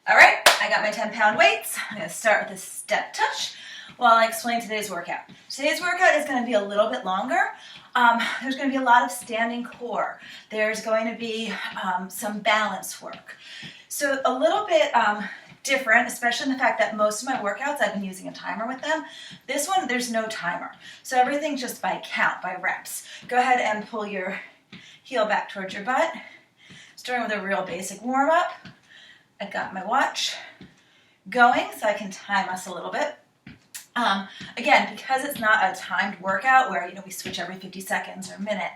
All right, I got my 10-pound weights. I'm going to start with a step touch while I explain today's workout. Today's workout is going to be a little bit longer. There's going to be a lot of standing core. There's going to be some balance work. So a little bit different, especially in the fact that most of my workouts I've been using a timer with them. This one, there's no timer. So everything's just by count, by reps. Go ahead and pull your heel back towards your butt. Starting with a real basic warm-up. I've got my watch going so I can time us a little bit. Again, because it's not a timed workout where we switch every 50 seconds or a minute,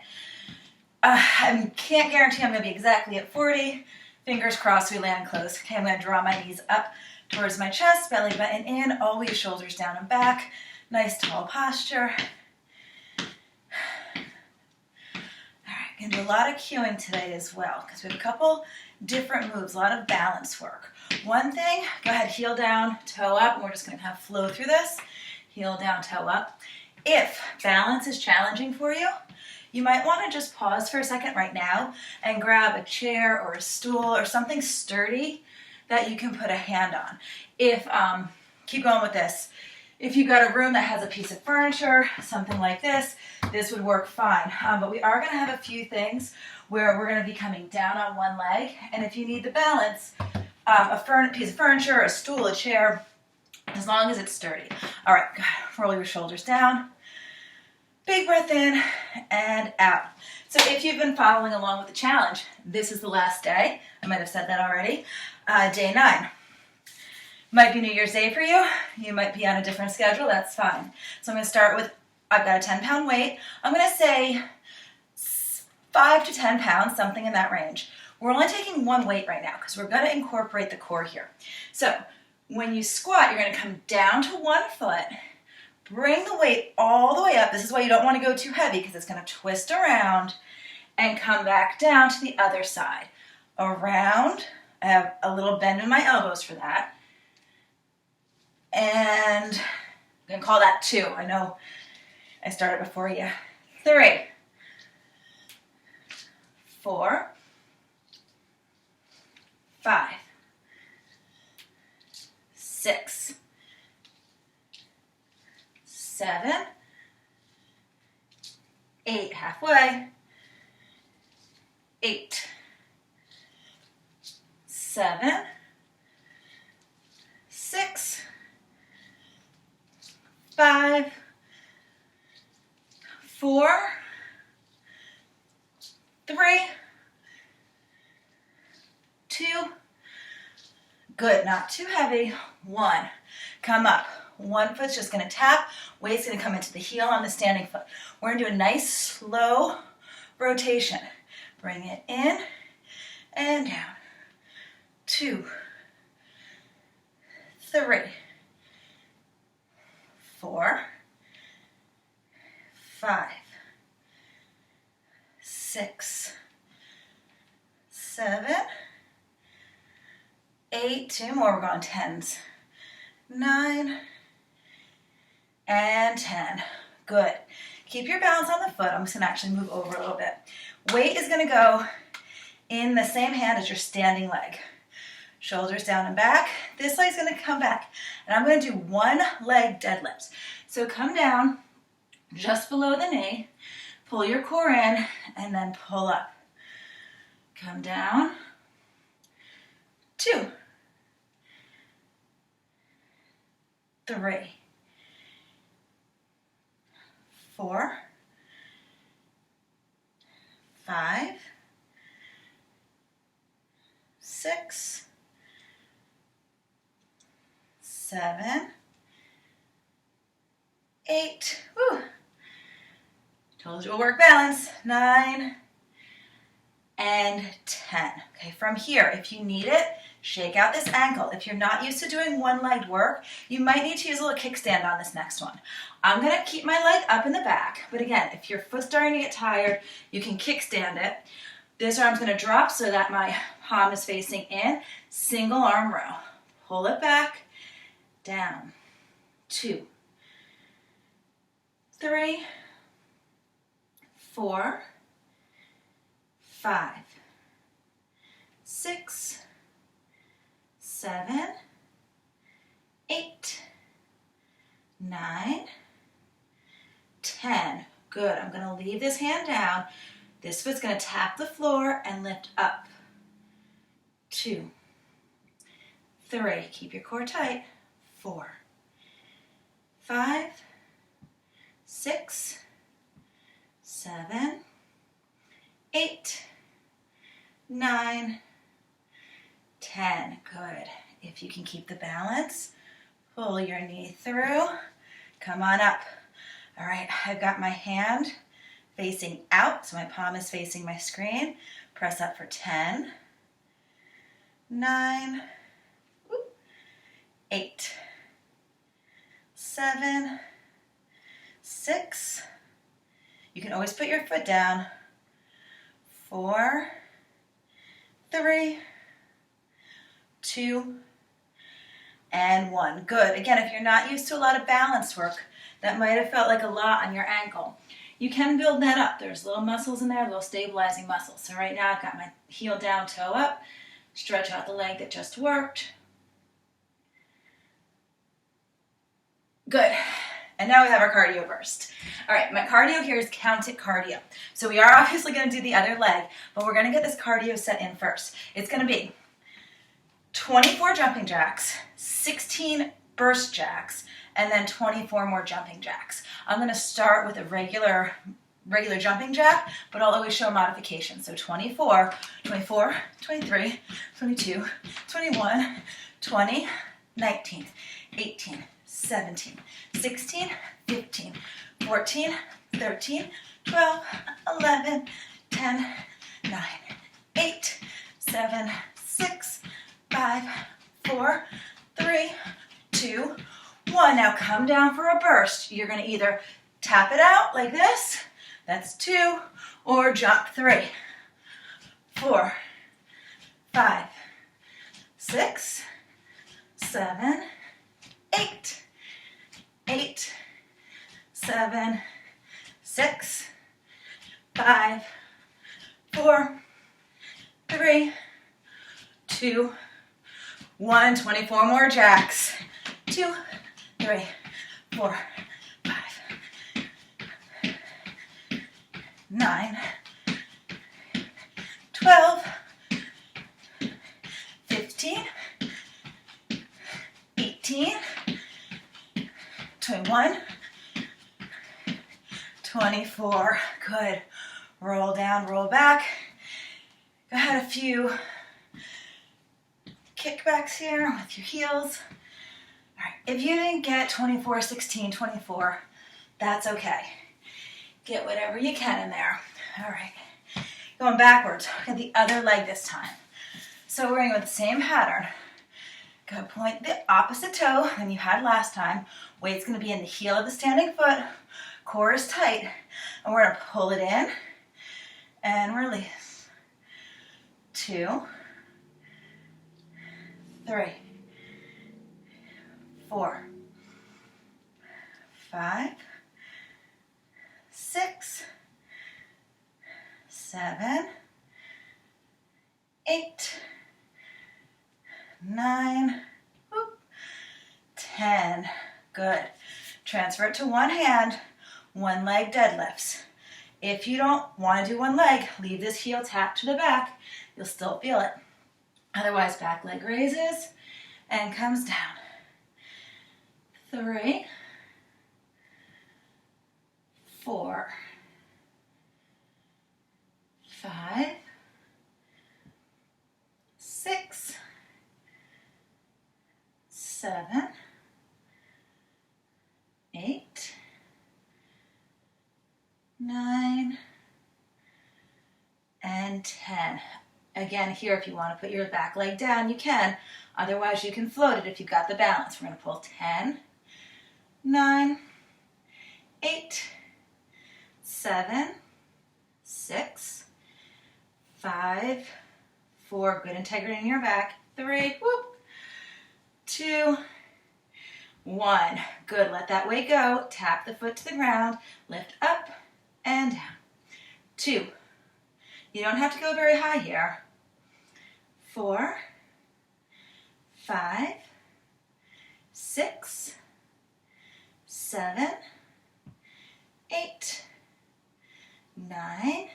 I can't guarantee I'm going to be exactly at 40. Fingers crossed we land close. Okay, I'm going to draw my knees up towards my chest, belly button in, always shoulders down and back. Nice tall posture. Going to do a lot of cueing today as well because we have a couple different moves, a lot of balance work. One thing, go ahead, heel down, toe up, and we're just going to kind of flow through this. Heel down, toe up. If balance is challenging for you, you might want to just pause for a second right now and grab a chair or a stool or something sturdy that you can put a hand on. Keep going with this. If you've got a room that has a piece of furniture, something like this would work fine. But we are going to have a few things where we're going to be coming down on one leg. And if you need the balance, a piece of furniture, a stool, a chair, as long as it's sturdy. All right, go ahead, roll your shoulders down. Big breath in and out. So if you've been following along with the challenge, this is the last day. I might have said that already. Day 9. Might be New Year's Day for you. You might be on a different schedule. That's fine. So I'm going to start with, I've got a 10-pound weight. I'm going to say 5 to 10 pounds, something in that range. We're only taking one weight right now because we're going to incorporate the core here. So when you squat, you're going to come down to one foot, bring the weight all the way up. This is why you don't want to go too heavy because it's going to twist around and come back down to the other side. Around. I have a little bend in my elbows for that. And I'm going to call that 2. I know I started before you. 3, 4, 5, 6, 7, 8, halfway, 8, 7, 6, 5, 4, 3, 2, good, not too heavy, 1, come up, one foot's just going to tap, weight's going to come into the heel on the standing foot. We're going to do a nice slow rotation, bring it in and down, 2, 3, 4, 5, 6, 7, 8, 2 more, we're going 10s, 9, and 10. Good. Keep your balance on the foot. I'm just going to actually move over a little bit. Weight is going to go in the same hand as your standing leg. Shoulders down and back. This leg's going to come back. And I'm going to do one leg deadlifts. So come down just below the knee. Pull your core in and then pull up. Come down. 2, 3, 4, 5, 6, 7, 8, whew. Told you we'll work balance, 9, and 10. Okay, from here, if you need it, shake out this ankle. If you're not used to doing one-legged work, you might need to use a little kickstand on this next one. I'm going to keep my leg up in the back, but again, if your foot's starting to get tired, you can kickstand it. This arm's going to drop so that my palm is facing in. Single arm row. Pull it back, down, 2, 3, 4, 5, 6, 7, 8, 9, 10. Good. I'm going to leave this hand down. This foot's going to tap the floor and lift up. 2, 3. Keep your core tight. 4, 5, 6, 7, 8, 9, 10. Good. If you can keep the balance, pull your knee through. Come on up. All right, I've got my hand facing out, so my palm is facing my screen. Press up for 10, 9, 8, 7, 6. You can always put your foot down. 4, 3, 2, and 1. Good. Again, if you're not used to a lot of balance work, that might have felt like a lot on your ankle. You can build that up. There's little muscles in there, little stabilizing muscles. So right now I've got my heel down, toe up. Stretch out the leg that just worked. Good. And now we have our cardio burst. All right, my cardio here is counted cardio. So we are obviously going to do the other leg, but we're going to get this cardio set in first. It's going to be 24 jumping jacks, 16 burst jacks, and then 24 more jumping jacks. I'm going to start with a regular jumping jack, but I'll always show modifications. So 24, 23, 22, 21, 20, 19, 18, 17, 16, 15, 14, 13, 12, 11, 10, 9, 8, 7, 6, 5, 4, 3, 2, 1. Now come down for a burst. You're going to either tap it out like this, that's 2, or jump 3, 4, 5, 6, 7, 8, 8, 7, 6, 5, 4, 3, 2, 1. 24 more jacks. 2, 3, 4, 5, 9, 12, 15, 18, 21, 24. Good. Roll down, roll back. Go ahead, a few kickbacks here with your heels. All right. If you didn't get 24, 16, 24, that's okay. Get whatever you can in there. All right. Going backwards. Look at the other leg this time. So we're going with the same pattern. Go point the opposite toe than you had last time. Weight's going to be in the heel of the standing foot. Core is tight. And we're going to pull it in and release. 2, 3, 4, 5, 6, 7, 8, 9, 10. Good. Transfer it to one hand, one leg deadlifts. If you don't want to do one leg, leave this heel tapped to the back. You'll still feel it. Otherwise, back leg raises and comes down. 3, 4, 5, 6, 7, 8, 9, and 10. Again, here, if you want to put your back leg down, you can. Otherwise, you can float it if you've got the balance. We're going to pull 10, 9, 8, 7, 6, 5, 4. Good integrity in your back. 3, 2, 1. Good. Let that weight go. Tap the foot to the ground. Lift up and down. 2. You don't have to go very high here. 4, 5, 6, 7, 8, 9,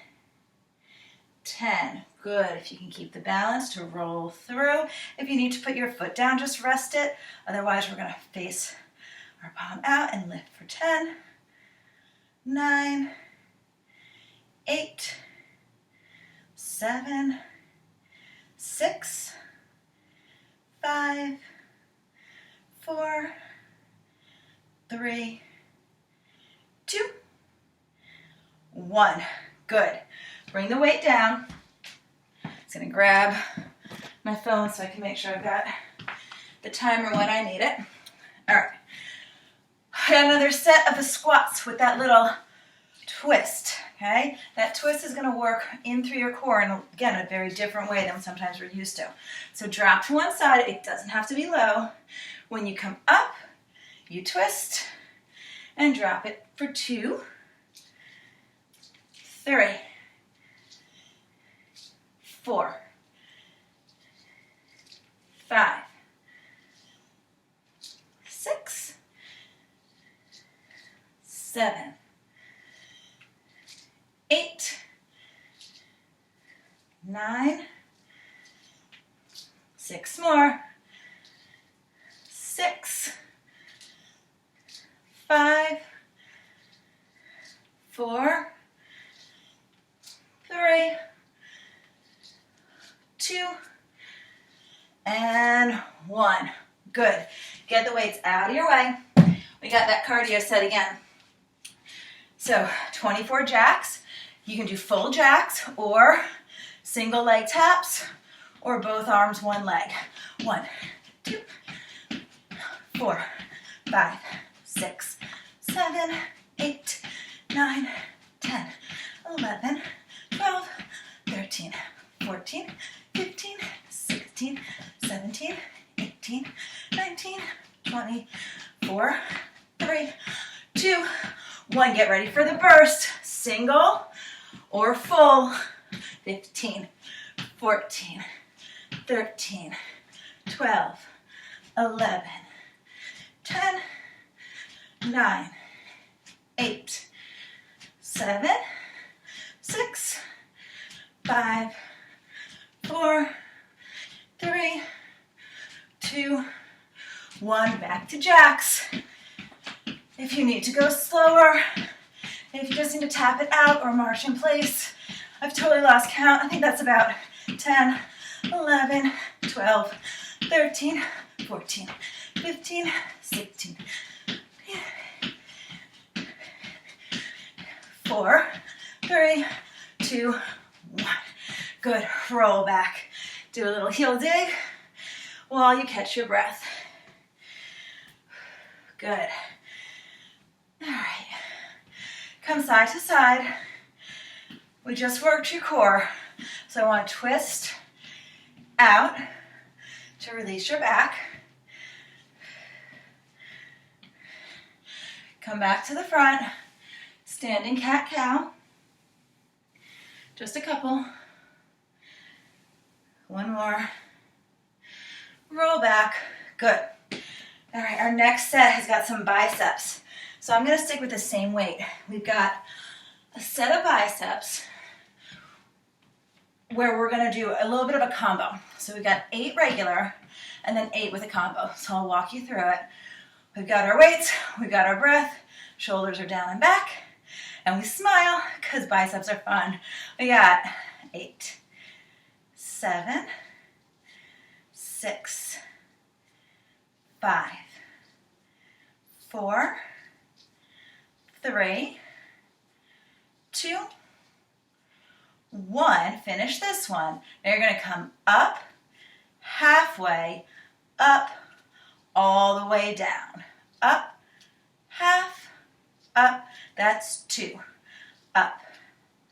10. Good. If you can keep the balance to roll through. If you need to put your foot down, just rest it. Otherwise, we're going to face our palm out and lift for 10, 9, 8, 7, 6, 5, 4, 3, 2, 1. Good. Bring the weight down. I'm just going to grab my phone so I can make sure I've got the timer when I need it. All right. I got another set of the squats with that little twist, okay? That twist is going to work in through your core in, again, a very different way than sometimes we're used to. So drop to one side. It doesn't have to be low. When you come up, you twist and drop it for 2, 3, 4, 5, 6, 7, 8, 9, 6 more, 6, 5, 4, 3, 2, and 1. Good. Get the weights out of your way. We got that cardio set again. So 24 jacks. You can do full jacks or single leg taps or both arms, one leg. 1, 2, 4, 5, 6, 7, 8, 9, 10, 11, 12, 13, 14, 15, 16, 17, 18, 19, 20, 4, 3, 2, 1. Get ready for the burst. Single or full. 15, 14, 13, 12, 11, 10, 9, 8, 7, 6, 5, 4, 3, 2, 1. Back to jacks. If you need to go slower, if you just need to tap it out or march in place, I've totally lost count. I think that's about 10, 11, 12, 13, 14, 15, 16, 4, 3, 2, 1. Good. Roll back. Do a little heel dig while you catch your breath. Good. All right. Come side to side. We just worked your core. So I want to twist out to release your back. Come back to the front. Standing cat-cow. Just a couple. One more. Roll back. Good. All right, our next set has got some biceps. So I'm going to stick with the same weight. We've got a set of biceps where we're going to do a little bit of a combo. So we've got 8 regular and then 8 with a combo. So I'll walk you through it. We've got our weights, we've got our breath, shoulders are down and back, and we smile because biceps are fun. We got 8, 7, 6, 5, 4, 3, 2, 1. Finish this one. Now you're going to come up, halfway, up, all the way down. Up, half, up. That's 2. Up,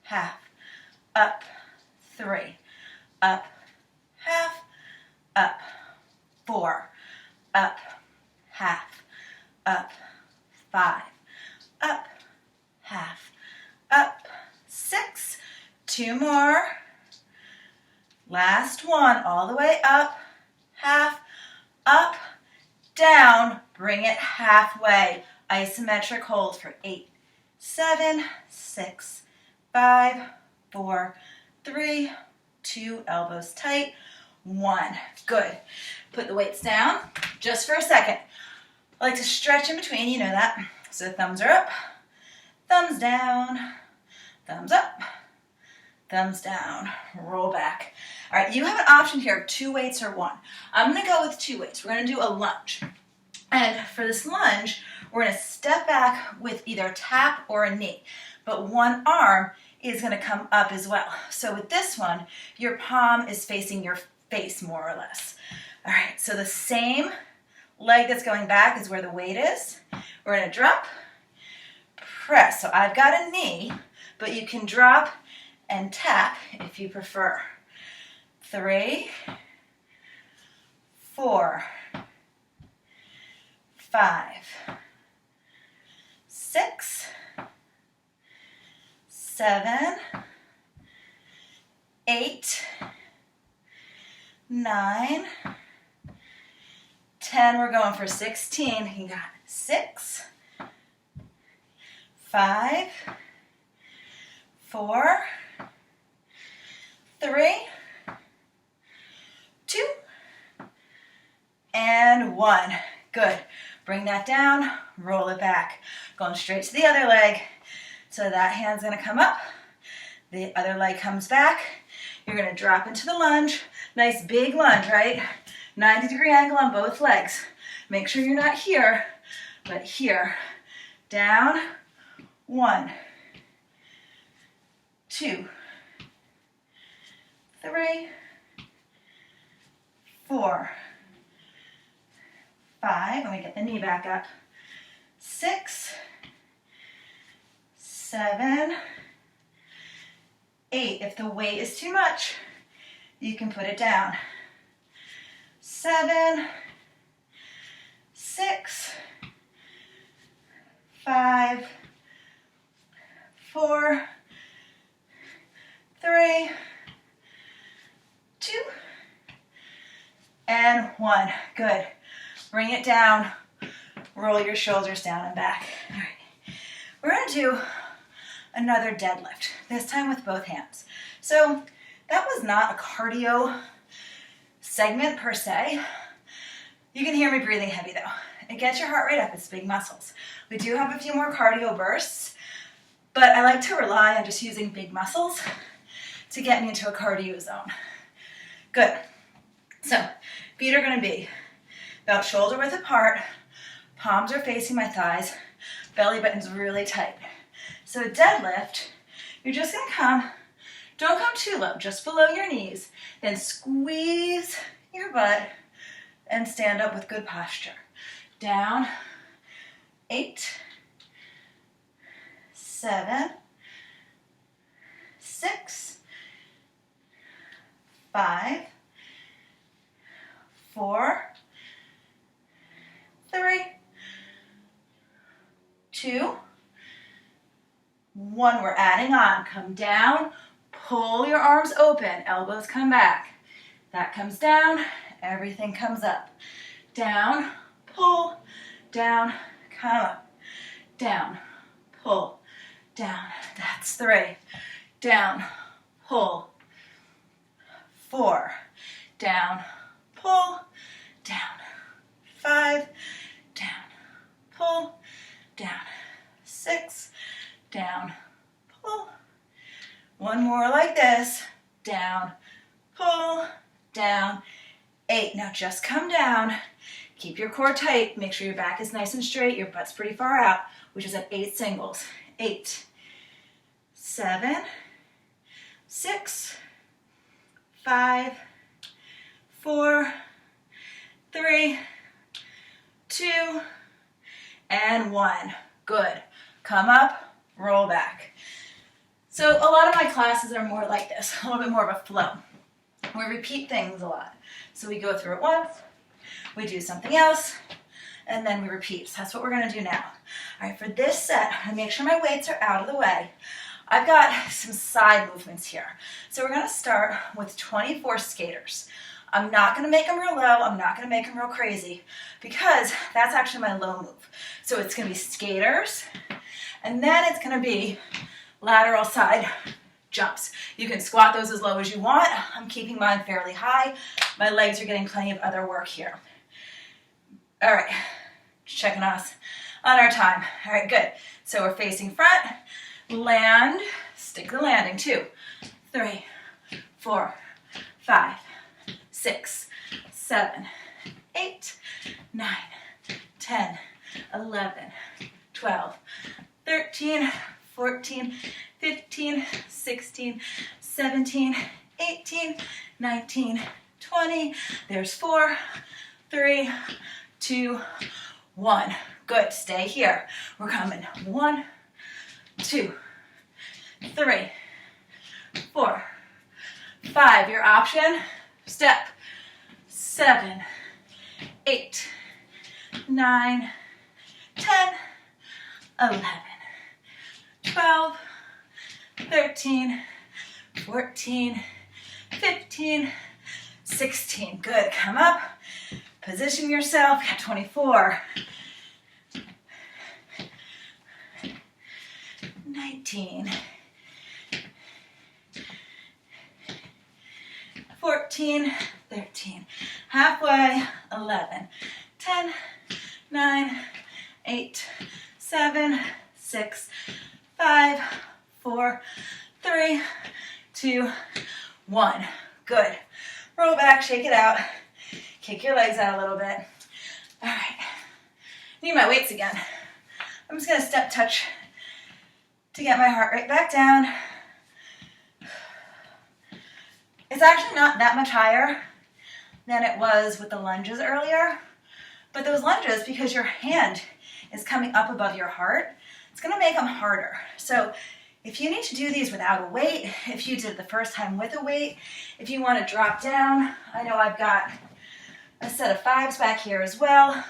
half, up, 3. Up, half, up, 4. Up, half, up, 5. Up, half, up, 6. 2 more. Last one, all the way up, half, bring it halfway. Isometric hold for 8, 7, 6, 5, 4, 3, 2, elbows tight, 1. Good. Put the weights down just for a second. I like to stretch in between, you know that. So thumbs are up, thumbs down, thumbs up, thumbs down, roll back. All right, you have an option here of 2 weights or 1. I'm gonna go with 2 weights. We're gonna do a lunge. And for this lunge, we're gonna step back with either a tap or a knee, but one arm is gonna come up as well. So with this one, your palm is facing your face more or less. All right, so the same leg that's going back is where the weight is. We're gonna drop, press. So I've got a knee, but you can drop and tap if you prefer. 3, 4, 5, 6, 7, 8, 9, 10. We're going for 16. You got 6, 5, 4, 3, 2, and 1. Good. Bring that down, roll it back. Going straight to the other leg. So that hand's gonna come up, the other leg comes back. You're gonna drop into the lunge. Nice big lunge, right? 90-degree angle on both legs. Make sure you're not here, but here. Down, 1, 2, 3, 4, 5, let me get the knee back up, 6, 7, 8. If the weight is too much, you can put it down. 7, 6, 5, 4, 3, 2, and 1. Good. Bring it down. Roll your shoulders down and back. All right. We're going to do another deadlift, this time with both hands. So that was not a cardio segment per se. You can hear me breathing heavy though. It gets your heart rate up, it's big muscles. We do have a few more cardio bursts, but I like to rely on just using big muscles to get me into a cardio zone. Good. So feet are going to be about shoulder width apart, palms are facing my thighs, belly button's really tight. So deadlift, you're just going to come, don't come too low, just below your knees, then squeeze your butt and stand up with good posture. Down, 8, 7, 6, 5, 4, 3, 2, 1. We're adding on. Come down, pull your arms open, elbows come back. That comes down, everything comes up. Down, pull, down, come up. Down, pull, down. That's 3. Down, pull. 4. Down, pull, down. 5. Down, pull, down. 6. Down, pull. 1 more like this. Down, pull, down. 8. Now just come down. Keep your core tight. Make sure your back is nice and straight. Your butt's pretty far out, which is at 8 singles. 8, 7, 6, 5, 4, 3, 2, and 1. Good. Come up, roll back. So a lot of my classes are more like this, a little bit more of a flow. We repeat things a lot. So we go through it once, we do something else, and then we repeat. So that's what we're going to do now. All right, for this set, I make sure my weights are out of the way. I've got some side movements here. So we're going to start with 24 skaters. I'm not going to make them real low. I'm not going to make them real crazy because that's actually my low move. So it's going to be skaters, and then it's going to be lateral side jumps. You can squat those as low as you want. I'm keeping mine fairly high. My legs are getting plenty of other work here. All right, just checking us on our time. All right, good. So we're facing front, land, stick the landing, 2, 3, 4, 5, 6, 7, 8, 9, 10, 11, 12, 13, 14, 15, 16, 17, 18, 19, 20. There's 4, 3, 2, 1. Good, stay here. We're coming. 1, 2, 3, 4, 5. Your option, step. 7, 8, 9, 10, 11, 12, 13, 14, 15, 16. Good, come up, position yourself, 24, 19, 14, 13, halfway, 11, 10, 9, 8, 7, 6, 5, 4, 3, 2, 1. Good. Roll back, shake it out. Kick your legs out a little bit. All right. Need my weights again. I'm just going to step touch to get my heart rate back down. It's actually not that much higher than it was with the lunges earlier. But those lunges, because your hand is coming up above your heart, it's going to make them harder. So if you need to do these without a weight, if you did it the first time with a weight, if you want to drop down, I know I've got a set of 5s back here as well.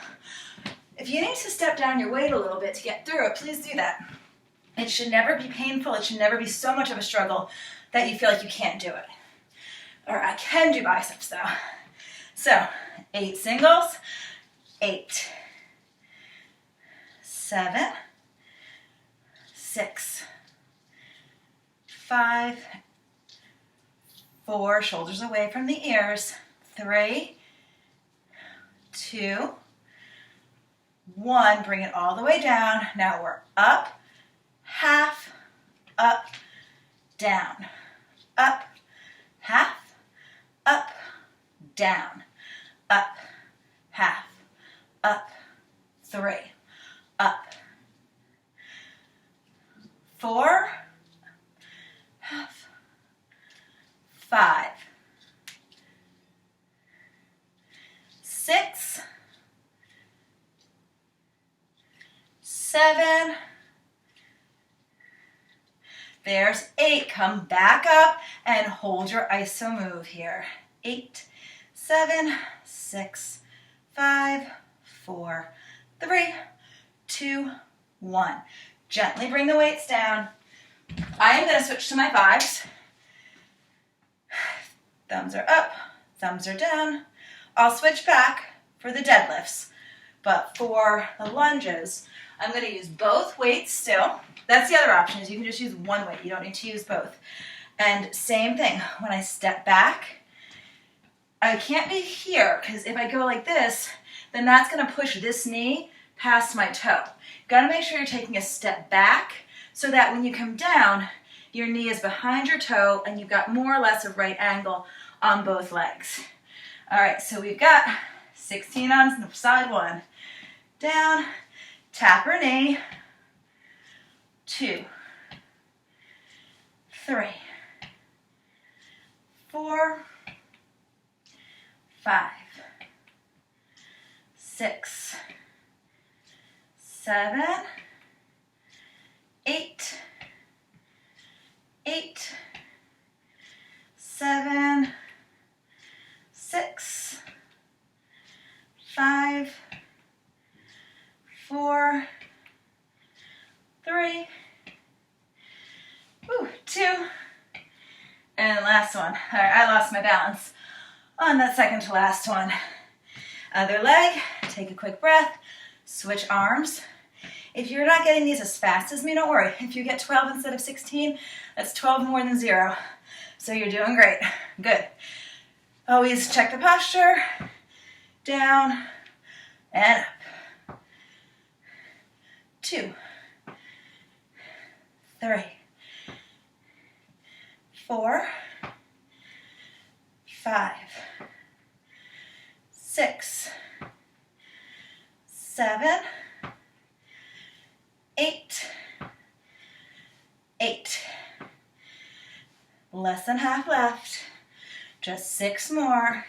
If you need to step down your weight a little bit to get through it, please do that. It should never be painful. It should never be so much of a struggle that you feel like you can't do it. Or I can do biceps though. So 8 singles, 8, 7, 6, 5, 4, shoulders away from the ears, 3, 2, 1, bring it all the way down. Now we're up, half, up, down, up, half, up, down, up, half, up, 3, up, 4, half, 5, 6, 7, there's 8. Come back up and hold your iso move here. 8, 7, 6, 5, 4, 3, 2, 1. Gently bring the weights down. I am going to switch to my 5s. Thumbs are up, thumbs are down. I'll switch back for the deadlifts, but for the lunges, I'm going to use both weights still. That's the other option, is you can just use one weight. You don't need to use both. And same thing, when I step back, I can't be here, because if I go like this, then that's going to push this knee past my toe. Got to make sure you're taking a step back so that when you come down, your knee is behind your toe and you've got more or less a right angle on both legs. All right, so we've got 16 on side 1. Down, tap her knee. 2, 3, 4, 5, 6, 7, 8, 8, 7, 6, 5, 4, 3, 2, and last one. All right, I lost my balance On that second to last one. Other leg, take a quick breath, switch arms. If you're not getting these as fast as me, don't worry. If you get 12 instead of 16, that's 12 more than 0. So you're doing great. Good. Always check the posture. Down and up. 2, 3, 4, 5, 6, 7, 8. Less than half left. Just 6 more.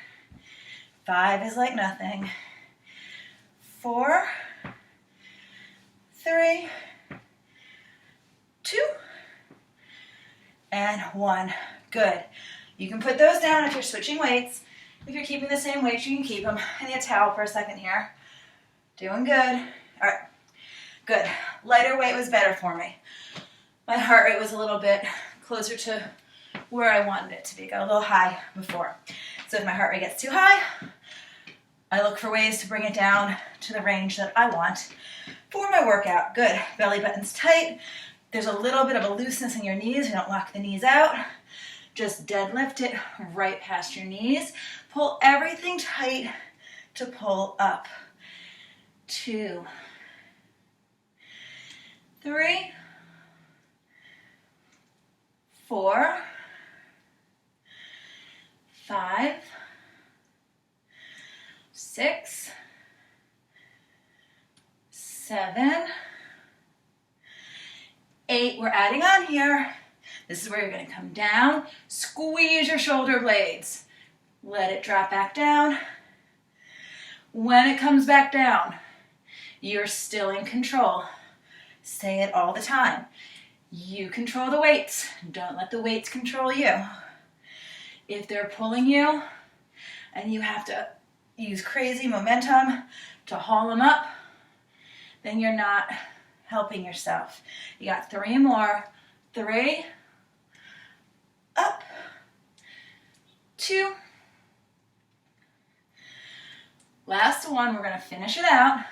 5 is like nothing. 4, 3, 2, and 1. Good. You can put those down if you're switching weights. If you're keeping the same weights, you can keep them. I need a towel for a second here. Doing good. All right. Good. Lighter weight was better for me. My heart rate was a little bit closer to where I wanted it to be. Got a little high before. So if my heart rate gets too high, I look for ways to bring it down to the range that I want for my workout. Good. Belly button's tight. There's a little bit of a looseness in your knees. You don't lock the knees out. Just deadlift it right past your knees. Pull everything tight to pull up. 2, 3, 4, 5, 6, 7, 8. We're adding on here. This is where you're going to come down. Squeeze your shoulder blades. Let it drop back down. When it comes back down, you're still in control. Say it all the time. You control the weights. Don't let the weights control you. If they're pulling you and you have to use crazy momentum to haul them up, then you're not helping yourself. You got 3 more. 3, up, 2. Last one, we're going to finish it out.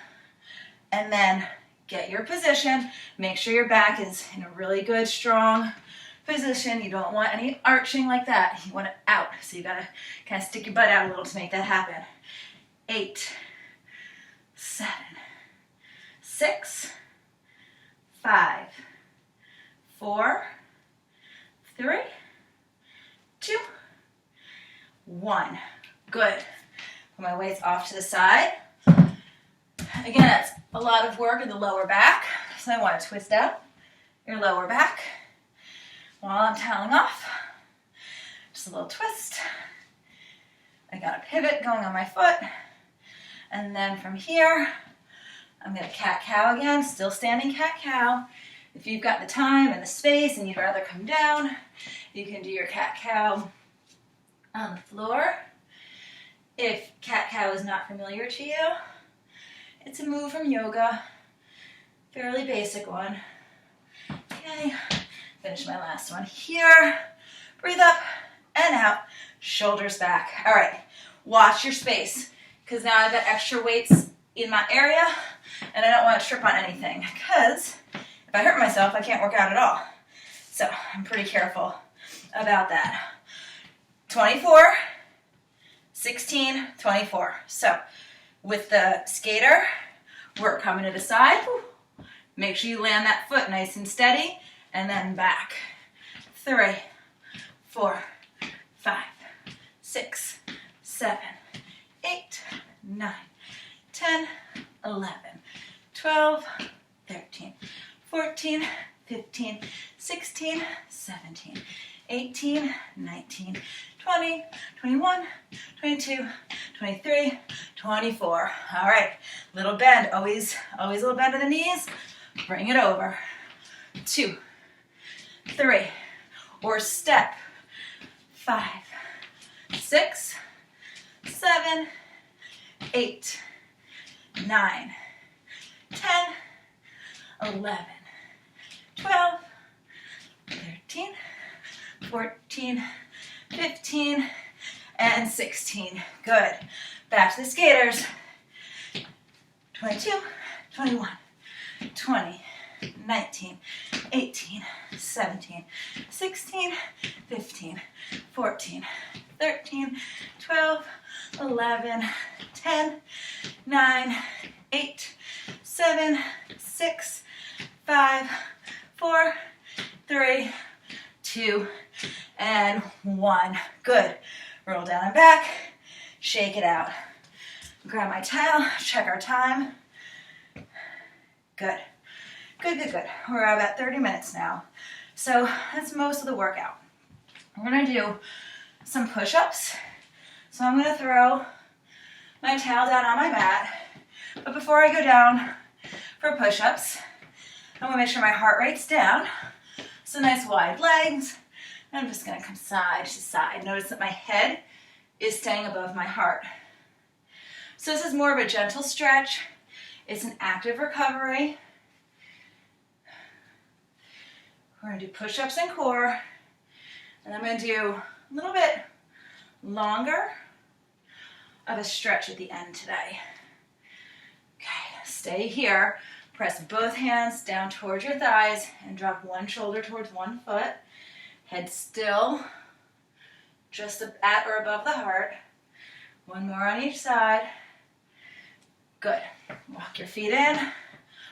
And then get your position. Make sure your back is in a really good, strong position. You don't want any arching like that. You want it out. So you got to kind of stick your butt out a little to make that happen. 8, 7, 6, 5, 4, 3, 2, 1. Good. Put my weights off to the side. Again, that's a lot of work in the lower back. So I want to twist out your lower back while I'm toweling off. Just a little twist. I got a pivot going on my foot. And then from here, I'm going to cat-cow again, still standing cat-cow. If you've got the time and the space and you'd rather come down, you can do your cat-cow on the floor. If cat-cow is not familiar to you, it's a move from yoga, fairly basic one. Okay, finish my last one here. Breathe up and out, shoulders back. All right, watch your space, because now I've got extra weights in my area, and I don't want to trip on anything, because if I hurt myself, I can't work out at all. So I'm pretty careful about that. 24, 16, 24. So with the skater, we're coming to the side. Make sure you land that foot nice and steady, and then back. 3, 4, 5, 6, 7, 8, 9, 10, 11, 12, 13, 14, 15, 16, 17, 18, 19, 20, 21, 22, 23, 24. All right, little bend, always a little bend in the knees. Bring it over. 2, 3, or step. 5, 6, 7, 8, 9, 10, 11, 12, 13, 14, 15, and 16. Good. Back to the skaters. 22, 21, 20, 19, 18, 17, 16, 15, 14, 13, 12, 11, 10, 9, 8, 7, 6, 5, 4, 3, 2, and 1. Good. Roll down and back. Shake it out. Grab my towel. Check our time. Good. Good, good, good. We're at about 30 minutes now. So that's most of the workout. We're going to do some push-ups. So I'm going to throw my towel down on my mat. But before I go down for push-ups, I'm going to make sure my heart rate's down. So nice wide legs. And I'm just going to come side to side. Notice that my head is staying above my heart. So this is more of a gentle stretch. It's an active recovery. We're going to do push-ups and core. And I'm going to do a little bit longer of a stretch at the end today. Okay, stay here. Press both hands down towards your thighs and drop one shoulder towards one foot. Head still, just at or above the heart. One more on each side. Good. Walk your feet in.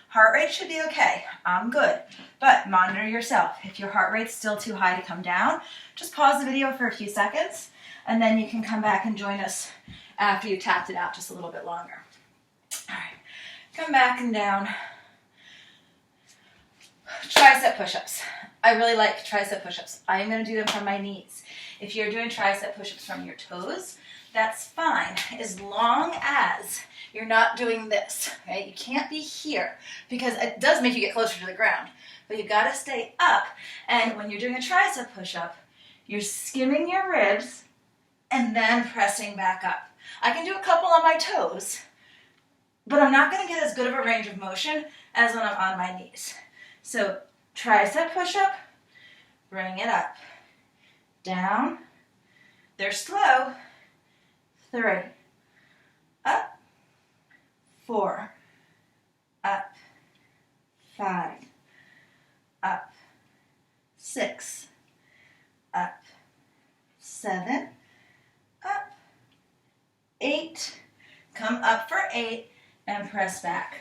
Heart rate should be okay. I'm good. But monitor yourself. If your heart rate's still too high to come down, just pause the video for a few seconds, and then you can come back and join us after you tapped it out just a little bit longer. All right. Come back and down. Tricep push-ups. I really like tricep push-ups. I am going to do them from my knees. If you're doing tricep push-ups from your toes, that's fine, as long as you're not doing this, okay? You can't be here, because it does make you get closer to the ground, but you've got to stay up, and when you're doing a tricep push-up, you're skimming your ribs and then pressing back up. I can do a couple on my toes, but I'm not going to get as good of a range of motion as when I'm on my knees. So tricep push-up, bring it up, down, they're slow, 3, up, 4, up, 5, up, 6, up, 7, up, 8, come up for 8, and press back.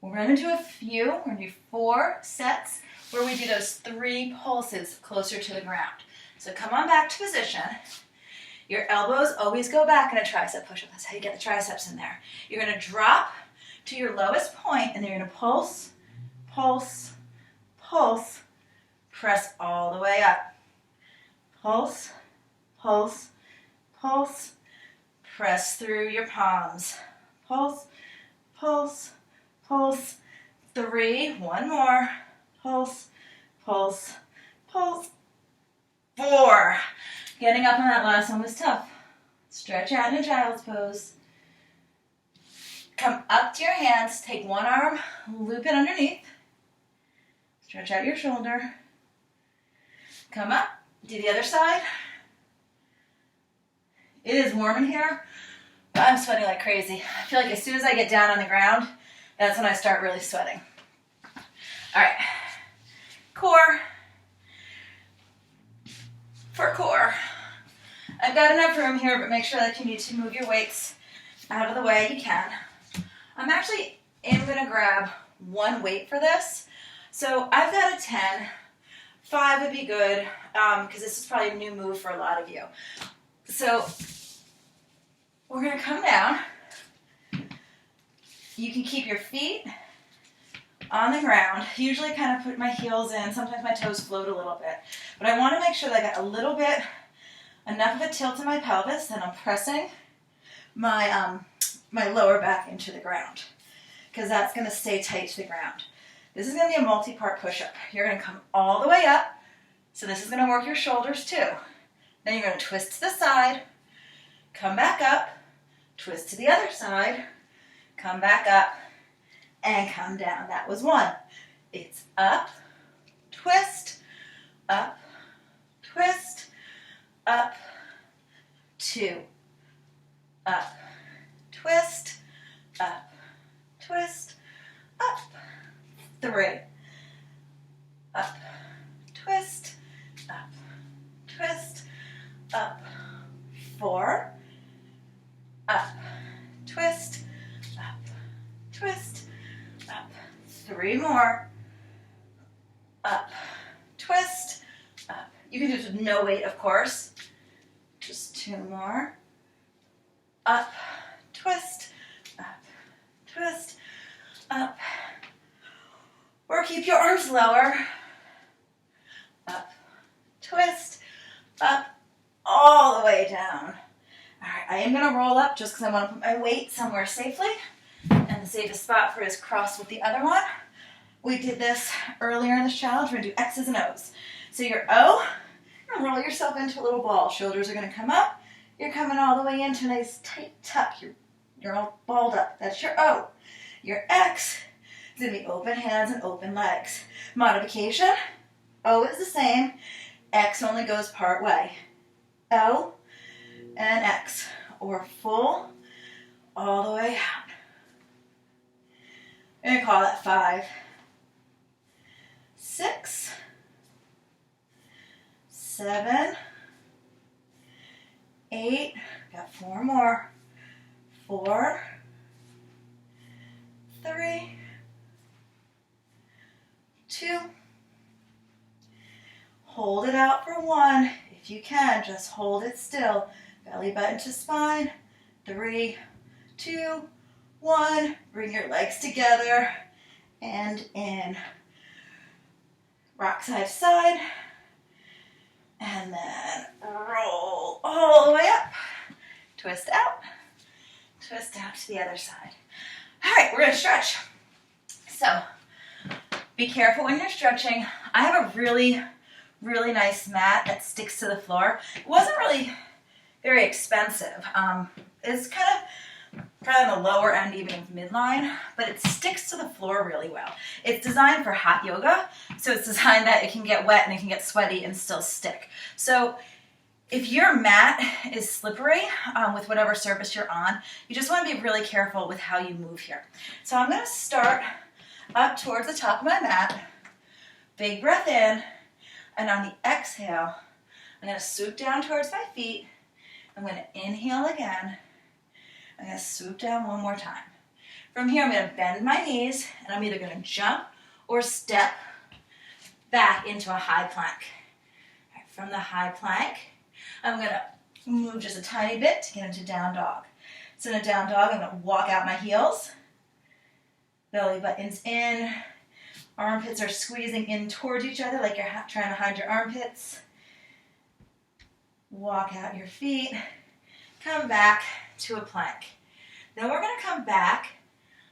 We're going to do a few, we're going to do 4 sets where we do those 3 pulses closer to the ground. So come on back to position. Your elbows always go back in a tricep push-up. That's how you get the triceps in there. You're going to drop to your lowest point, and then you're going to pulse, pulse, pulse, press all the way up. Pulse, pulse, pulse, press through your palms. Pulse, pulse, pulse, 3, one more, pulse, pulse, pulse, 4. Getting up on that last one was tough. Stretch out in a child's pose. Come up to your hands, take one arm, loop it underneath. Stretch out your shoulder. Come up, do the other side. It is warm in here, but I'm sweating like crazy. I feel like as soon as I get down on the ground, that's when I start really sweating. All right, core. For core, I've got enough room here, but make sure that if you need to move your weights out of the way, you can. I'm actually going to grab 1 weight for this. So I've got a 10. 5 would be good, because this is probably a new move for a lot of you. So we're going to come down. You can keep your feet on the ground. Usually kind of put my heels in. Sometimes my toes float a little bit. But I want to make sure that I got a little bit, enough of a tilt in my pelvis that I'm pressing my, my lower back into the ground, because that's going to stay tight to the ground. This is going to be a multi-part push-up. You're going to come all the way up. So this is going to work your shoulders too. Then you're going to twist to the side, come back up, twist to the other side, come back up, and come down. That was 1. It's up, twist, up, twist, up, 2, up, twist, up, twist, up, 3, up, twist, up, twist, up, 4, up, twist, up, twist, up, 3 more, up, twist, up. You can do this with no weight, of course. Just 2 more, up, twist, up, twist, up. Or keep your arms lower, up, twist, up, all the way down. All right, I am going to roll up just because I want to put my weight somewhere safely. And the safest spot for it is crossed with the other one. We did this earlier in this challenge. We're going to do X's and O's. So your O, you're going to roll yourself into a little ball. Shoulders are going to come up. You're coming all the way into a nice tight tuck. You're all balled up. That's your O. Your X is going to be open hands and open legs. Modification, O is the same. X only goes part way. O and X, or full all the way out. I'm going to call that 5, 6, 7, 8, got 4 more, 4, 3, 2, hold it out for 1. If you can, just hold it still. Belly button to spine, 3, 2, 1. Bring your legs together and in. Rock side to side. And then roll all the way up. Twist out to the other side. All right, we're going to stretch. So be careful when you're stretching. I have a really, really nice mat that sticks to the floor. It wasn't really very expensive. It's kind of probably on the lower end even of midline, but it sticks to the floor really well. It's designed for hot yoga, so it's designed that it can get wet and it can get sweaty and still stick. So if your mat is slippery with whatever surface you're on, you just want to be really careful with how you move here. So I'm going to start up towards the top of my mat. Big breath in, and on the exhale, I'm going to swoop down towards my feet. I'm going to inhale again. I'm going to swoop down one more time. From here, I'm going to bend my knees, and I'm either going to jump or step back into a high plank. All right, from the high plank, I'm going to move just a tiny bit to get into down dog. So in a down dog, I'm going to walk out my heels. Belly button's in. Armpits are squeezing in towards each other like you're trying to hide your armpits. Walk out your feet. Come back to a plank. Then we're going to come back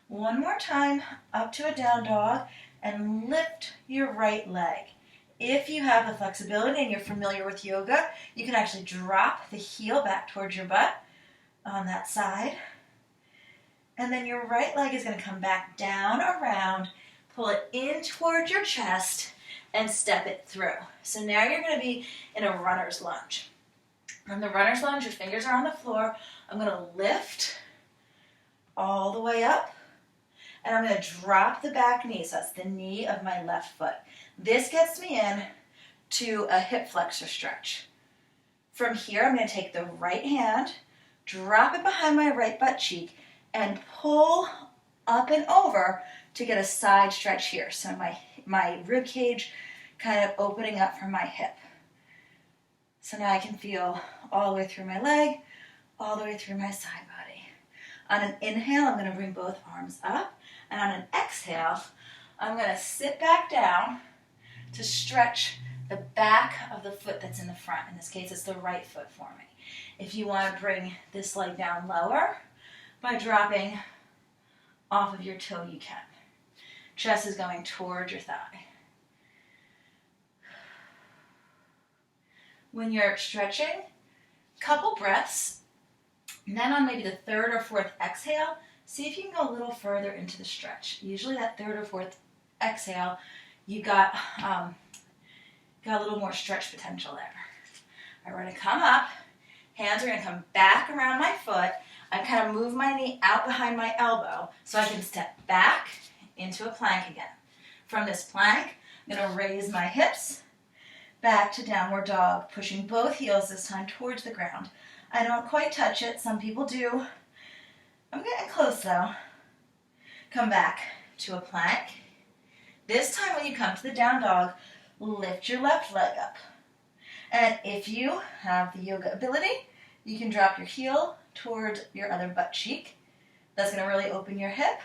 one more time up to a down dog and lift your right leg. If you have the flexibility and you're familiar with yoga, you can actually drop the heel back towards your butt on that side. And then your right leg is going to come back down around, pull it in towards your chest, and step it through. So now you're going to be in a runner's lunge. From the runner's lunge, your fingers are on the floor. I'm going to lift all the way up, and I'm going to drop the back knee. So that's the knee of my left foot. This gets me in to a hip flexor stretch. From here, I'm going to take the right hand, drop it behind my right butt cheek, and pull up and over to get a side stretch here. So my rib cage kind of opening up from my hip. So now I can feel all the way through my leg, all the way through my side body. On an inhale, I'm going to bring both arms up. And on an exhale, I'm going to sit back down to stretch the back of the foot that's in the front. In this case, it's the right foot for me. If you want to bring this leg down lower, by dropping off of your toe, you can. Chest is going towards your thigh. When you're stretching, couple breaths, and then on maybe the third or fourth exhale, see if you can go a little further into the stretch. Usually that third or fourth exhale, you got a little more stretch potential there. All right, we're going to come up, Hands are gonna come back around my foot. I kind of move my knee out behind my elbow so I can step back into a plank again. From this plank, I'm gonna raise my hips back to downward dog, pushing both heels this time towards the ground. I don't quite touch it, some people do. I'm getting close though. Come back to a plank. This time when you come to the down dog, lift your left leg up. And if you have the yoga ability, you can drop your heel towards your other butt cheek. That's going to really open your hip.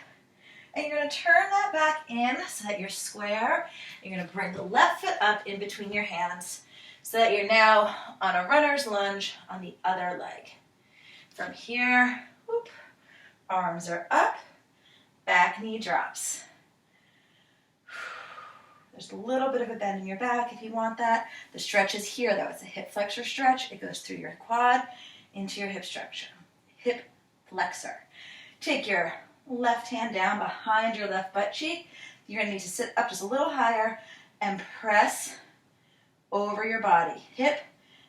And you're going to turn that back in so that you're square. You're going to bring the left foot up in between your hands so that you're now on a runner's lunge on the other leg. From here, whoop, arms are up, back knee drops. There's a little bit of a bend in your back if you want that. The stretch is here though. It's a hip flexor stretch. It goes through your quad into your hip stretch. Hip flexor. Take your left hand down behind your left butt cheek. You're going to need to sit up just a little higher and press over your body. Hip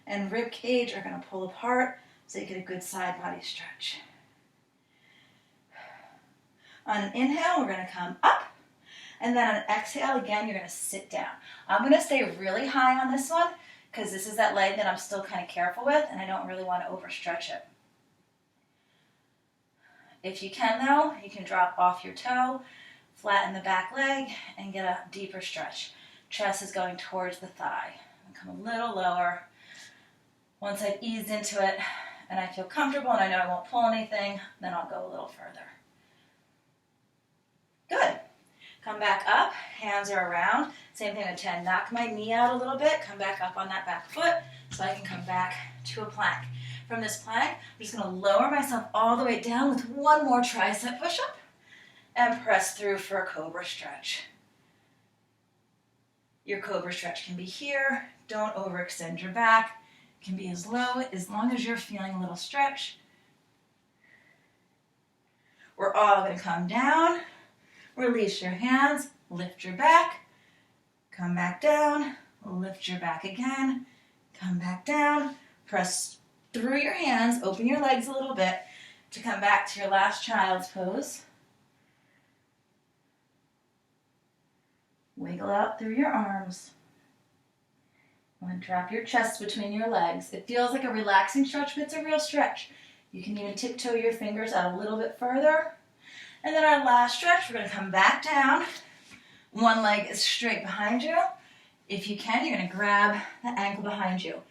and rib cage are going to pull apart so you get a good side body stretch. On an inhale, we're going to come up. And then on an exhale, again, you're going to sit down. I'm going to stay really high on this one because this is that leg that I'm still kind of careful with and I don't really want to overstretch it. If you can though, you can drop off your toe, flatten the back leg, and get a deeper stretch. Chest is going towards the thigh. Come a little lower. Once I've eased into it and I feel comfortable and I know I won't pull anything, then I'll go a little further. Good. Come back up, hands are around. Same thing with 10. Knock my knee out a little bit, come back up on that back foot so I can come back to a plank. From this plank, I'm just going to lower myself all the way down with one more tricep push-up and press through for a cobra stretch. Your cobra stretch can be here. Don't overextend your back. It can be as low as long as you're feeling a little stretch. We're all going to come down. Release your hands, lift your back, come back down, lift your back again, come back down, press through your hands, open your legs a little bit to come back to your last child's pose. Wiggle out through your arms. And drop your chest between your legs. It feels like a relaxing stretch, but it's a real stretch. You can even tiptoe your fingers out a little bit further. And then our last stretch, we're going to come back down. One leg is straight behind you. If you can, you're going to grab the ankle behind you.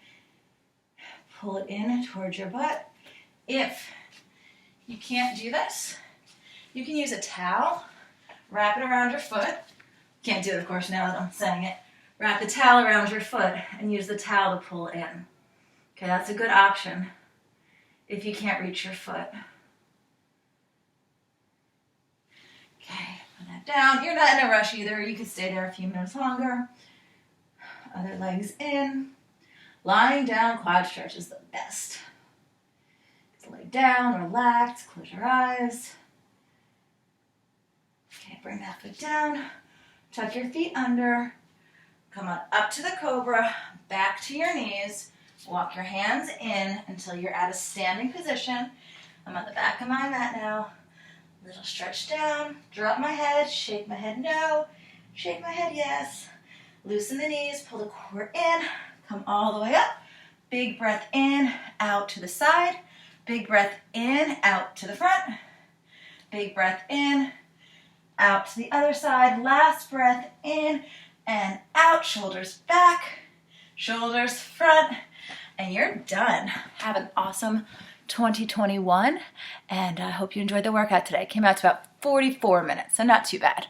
Pull it in towards your butt. If you can't do this, you can use a towel. Wrap it around your foot. Can't do it, of course, now that I'm saying it. Wrap the towel around your foot and use the towel to pull in. Okay, that's a good option if you can't reach your foot. Okay, put that down. You're not in a rush either. You can stay there a few minutes longer. Other legs in. Lying down quad stretch is the best. Just lay down, relax, close your eyes. Okay, bring that foot down. Tuck your feet under. Come on up to the cobra, back to your knees. Walk your hands in until you're at a standing position. I'm on the back of my mat now. Little stretch down, drop my head, shake my head no, shake my head yes. Loosen the knees, pull the core in, come all the way up. Big breath in, out to the side. Big breath in, out to the front. Big breath in, out to the other side. Last breath in and out. Shoulders back, shoulders front, and you're done. Have an awesome 2021, and I hope you enjoyed the workout today. It came out to about 44 minutes, so not too bad.